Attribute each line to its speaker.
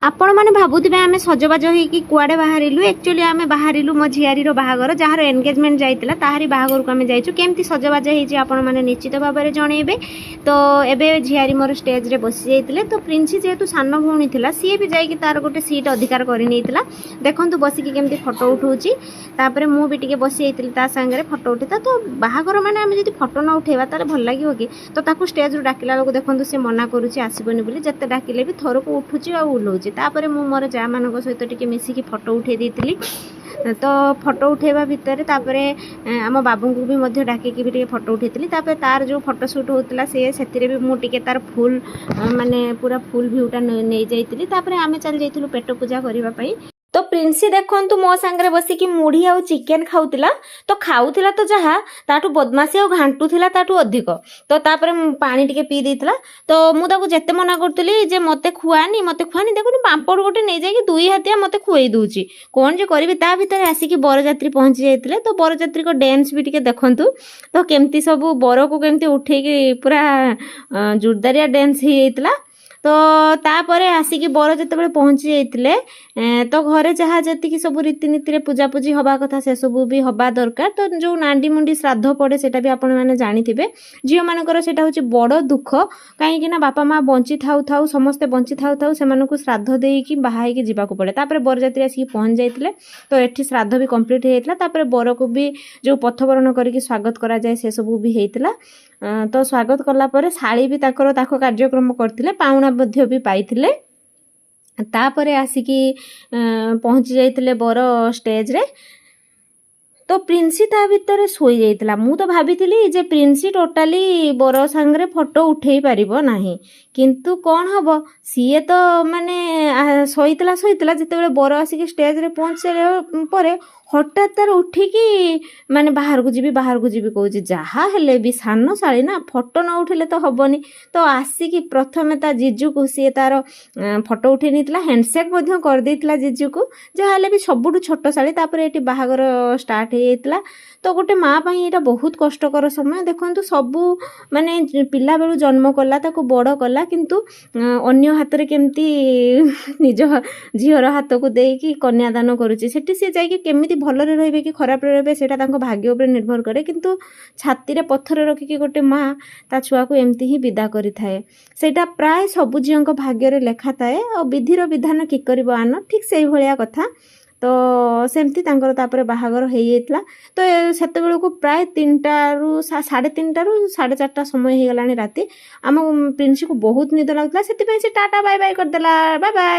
Speaker 1: आपण मैंने भावुवे आम सजबाज होगी कुआड़े बाहर एक्चुअली आम बाहर मो झियारी बाहागर जार एंगेजमेंट जाइला ताहारी बाहागर को आम जाइछु केमती सजबाज होने निश्चित भाव में जनइबे। तो एबे झियारी मोर स्टेज रे बसी जाइतिले तो प्रिंसी जेहेतु सान भौणी थिला सी भी जाइए तार गोटे सीट अधिकार करनीला देखु बसिकी केमती फोटो उठाऊँगी तापर मु भी टिके बसी जाइतिली ता संगे फोटो उठा तो बाहागर माने आम जब फोटो न उठेबा तार भल लगे कि तो ताकू स्टेज रू डाकिला बेलू देखो सी मना करुच्ची आसबनी बोली जिते डाकिले भी थरक उठुची आ उलाऊँगी तापर मु मोर जा मान सहित टिके मिसिकी फोटो उठे देती तो फोटो उठेबा भितर तापर आम बाबू को भी मध्य डाकिकी भी टिके फोटो उठेती तापर तार जो फोटोशूट होता से भी मुझे तार फुल माने पूरा फुल भ्यूटा नहीं जाइली तापर आम चली जाइलु पेट पूजा करने। तो प्रिंसी देखु मो सांगे बसिकी मुढ़ी आउ चिकेन खाऊला तो खाऊला तो जहाँ ताठू बदमाशी आ घांटुला ताठू अधिक तो तापर पानी टिके पी देता तो मुझे जिते मना करी जे मते खुआनी देखुनी पापड़ गोटे नहीं जाकि दुई हाथिया मते खुई दूची कौन जे करी ता भीतर आसिकी बरजात्री पहुँची जाते तो बरजात्री को डांस भी टिके देखु तो केमती सब बर को केमती उठेकी पूरा जोरदारिया डांस हो जाता। तो तापर आसिकी बर जिते पहुँची जाते तो घरे जहाँ जी सब रीतिनीति पूजापूजी हवा कथा से सब भी हवा दरकार तो जो नांडी मुंडी श्राद्ध पड़े सेटा भी आपण मैंने जानिथिबे झील मानकर सेटा होची बड़ दुख कहीं बापा माँ बंची थाउ थाउ समस्ते बंची थाउ थाउ से श्राद्ध देकी बाहाई जावाक पड़े तापर बरजात्री आसिकी पहुँच जाते तो ये श्राद्ध भी कंप्लीट होता तापर बर को भी जो पथबरण करके स्वागत करा जाए से सब भी होता तो स्वागत कला शाड़ी भी ताकर कार्यक्रम करते पाउना मध्य भी पाइथिले तापर आसिकी पहुँची जाइतिले बर स्टेज रे तो प्रिंसी ता भितर सोई जाइतिला मु तो भाभी जे प्रिंसी टोटाली बर सांगरे फोटो उठेई पारिबो नाही किंतु कौन हम सीए तो माने सोईतला जिते बर आसिकी स्टेज रे पहुँचे पर हठात तार उठिकी माने बाहर को जी कहूँ जहाँ हेले भी सान शाड़ी ना फोटो न उठेले तो हबनी तो आसिकी प्रथमे ता जीजू को सी तार फोटो उठे नहीं हैंडसेक कर देइतिला जीजू को जहाँ हेले भी सबुठु छोट शाड़ी तापर ये बाहागर स्टार्ट हो जाता तो गोटे माँ पाई यहाँ बहुत कष्टकर समय देखो सबू माने पिला बेलू जन्म कला ताको बड़ कला किंतु अन्य हाथ रे केमती निज झीवर हाथ को देकी कन्यादान करुच्ची सेठी सी जाइए केमिति भलरे रहिबे कि खराब रहिबे सेटा तांको भाग्य उपर निर्भर करे किंतु छाती रे पत्थर रखिकी गोटे माँ ता छुआ को एमती ही विदा करि थाए सेटा प्राय सबु झीओंको भाग्य रे लेखा थाए और विधिर विधान कि करिबो आन ठीक सेही भलिया कथा तो सेमती तांकर तापर बाहागर हो जाता तो सेते बेलू प्राय 3टा रु 3:30 रु 4:30 समय हो गलानी राति आम प्रिंसी को बहुत निद लगुला से टाटा बाय बाय करदेला बाय बाय।